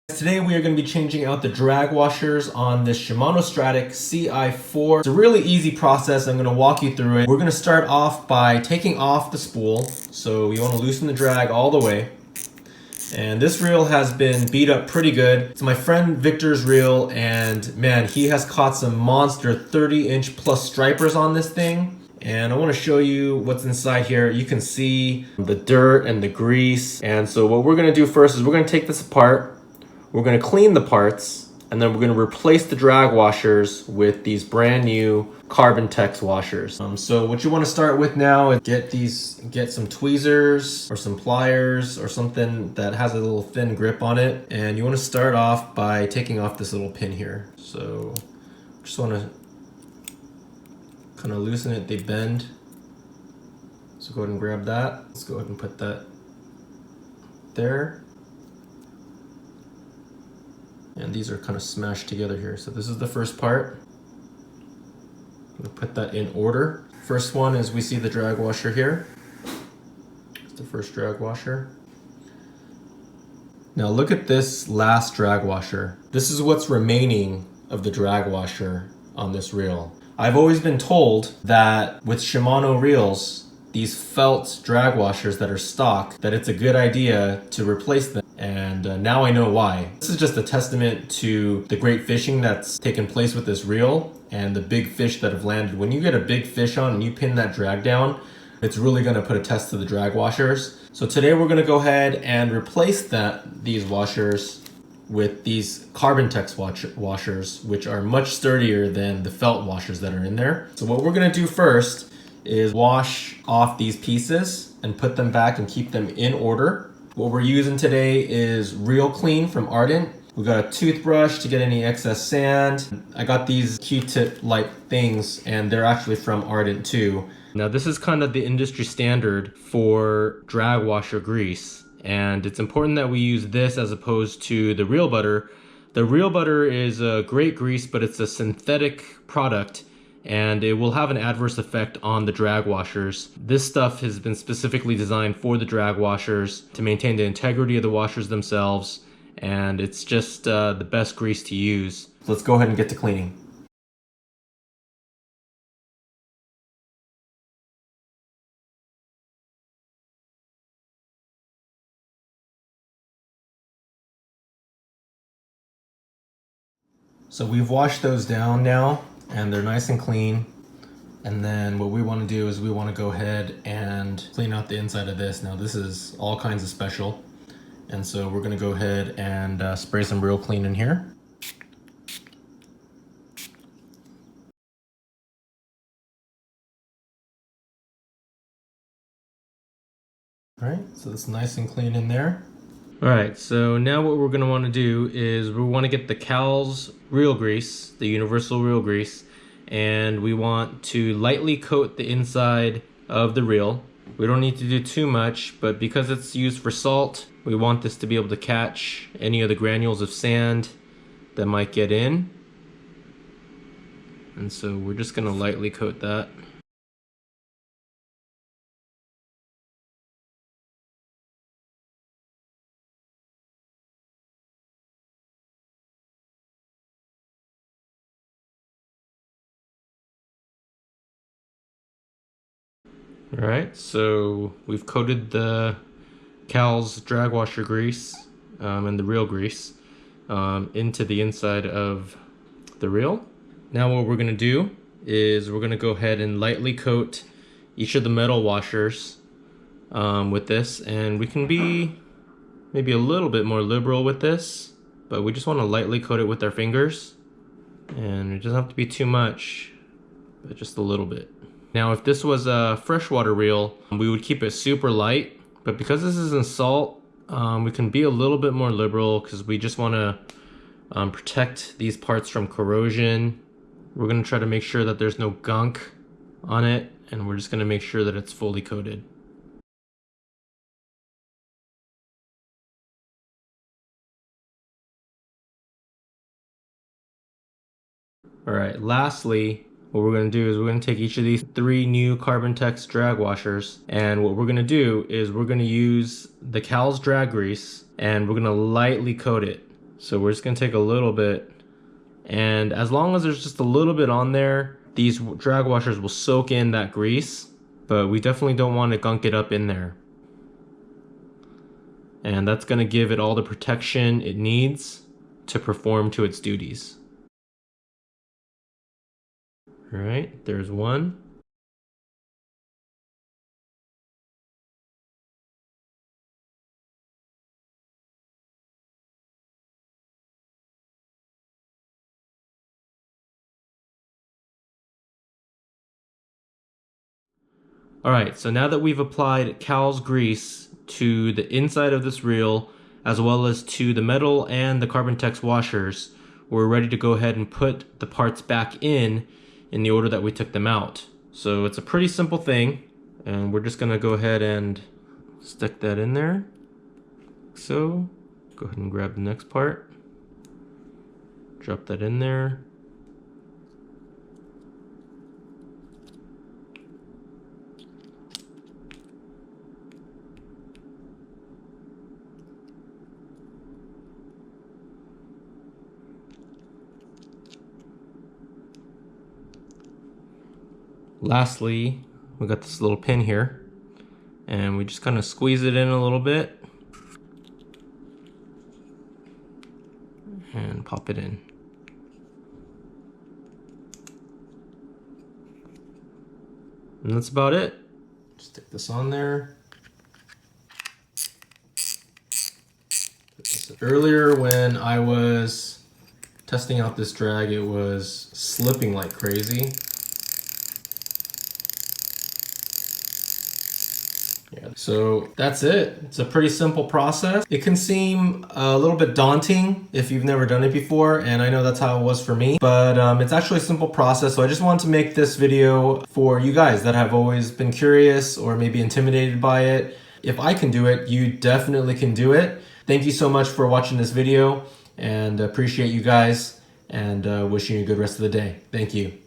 Today we are going to be changing out the drag washers on this Shimano Stradic Ci4. It's a really easy process. I'm going to walk you through it. We're going to start off by taking off the spool. So you want to loosen the drag all the way. And this reel has been beat up pretty good. It's my friend Victor's reel, and man, he has caught some monster 30-inch plus stripers on this thing. And I want to show you what's inside here. You can see the dirt and the grease. And so what we're going to do first is we're going to take this apart. We're going to clean the parts, and then we're going to replace the drag washers with these brand new Carbontex washers. So what you want to start with now is get some tweezers or some pliers or something that has a little thin grip on it. And you want to start off by taking off this little pin here. So just want to kind of loosen it. They bend. So go ahead and grab that. Let's go ahead and put that there. And these are kind of smashed together here. So this is the first part. I'm gonna put that in order. First one is we see the drag washer here. It's the first drag washer. Now look at this last drag washer. This is what's remaining of the drag washer on this reel. I've always been told that with Shimano reels, these felt drag washers that are stock, that it's a good idea to replace them. And now I know why. This is just a testament to the great fishing that's taken place with this reel and the big fish that have landed. When you get a big fish on and you pin that drag down, it's really gonna put a test to the drag washers. So today we're gonna go ahead and replace these washers with these Carbontex washers, which are much sturdier than the felt washers that are in there. So what we're gonna do first is wash off these pieces and put them back and keep them in order. What we're using today is Real Clean from Ardent. We got a toothbrush to get any excess sand. I got these Q-tip like things, and they're actually from Ardent too. Now this is kind of the industry standard for drag washer grease, and it's important that we use this as opposed to the Reel Butter. The Reel Butter is a great grease, but it's a synthetic product, and it will have an adverse effect on the drag washers. This stuff has been specifically designed for the drag washers to maintain the integrity of the washers themselves, and it's just the best grease to use. So let's go ahead and get to cleaning. So we've washed those down now, and they're nice and clean. And then what we want to do is we want to go ahead and clean out the inside of this. Now this is all kinds of special, and so we're going to go ahead and spray some Real Clean in here. All right, so it's nice and clean in there. All right, so now what we're going to want to do is we want to get the Cal's reel grease, the universal reel grease, and we want to lightly coat the inside of the reel. We don't need to do too much, but because it's used for salt, we want this to be able to catch any of the granules of sand that might get in. And so we're just going to lightly coat that. All right, so we've coated the Cal's drag washer grease and the reel grease into the inside of the reel. Now what we're gonna do is we're gonna go ahead and lightly coat each of the metal washers with this, and we can be maybe a little bit more liberal with this, but we just want to lightly coat it with our fingers, and it doesn't have to be too much, but just a little bit. Now if this was a freshwater reel, we would keep it super light, but because this isn't salt, we can be a little bit more liberal because we just want to protect these parts from corrosion. We're going to try to make sure that there's no gunk on it, and we're just going to make sure that it's fully coated. All right, lastly, what we're going to do is we're going to take each of these 3 new Carbontex drag washers, and what we're going to do is we're going to use the Cal's drag grease, and we're going to lightly coat it. So we're just gonna take a little bit, and as long as there's just a little bit on there, these drag washers will soak in that grease, but we definitely don't want to gunk it up in there. And that's gonna give it all the protection it needs to perform to its duties. All right, there's one. Alright, so now that we've applied Cal's grease to the inside of this reel, as well as to the metal and the Carbontex washers, we're ready to go ahead and put the parts back in the order that we took them out. So it's a pretty simple thing, and we're just gonna go ahead and stick that in there. So, go ahead and grab the next part, drop that in there. Lastly, we got this little pin here, and we just kind of squeeze it in a little bit and pop it in. And that's about it. Stick this on there. Earlier when I was testing out this drag, it was slipping like crazy. Yeah, so that's it. It's a pretty simple process. It can seem a little bit daunting if you've never done it before, and I know that's how it was for me, but it's actually a simple process. So I just wanted to make this video for you guys that have always been curious or maybe intimidated by it. If I can do it, you definitely can do it. Thank you so much for watching this video, and appreciate you guys, and wishing you a good rest of the day. Thank you.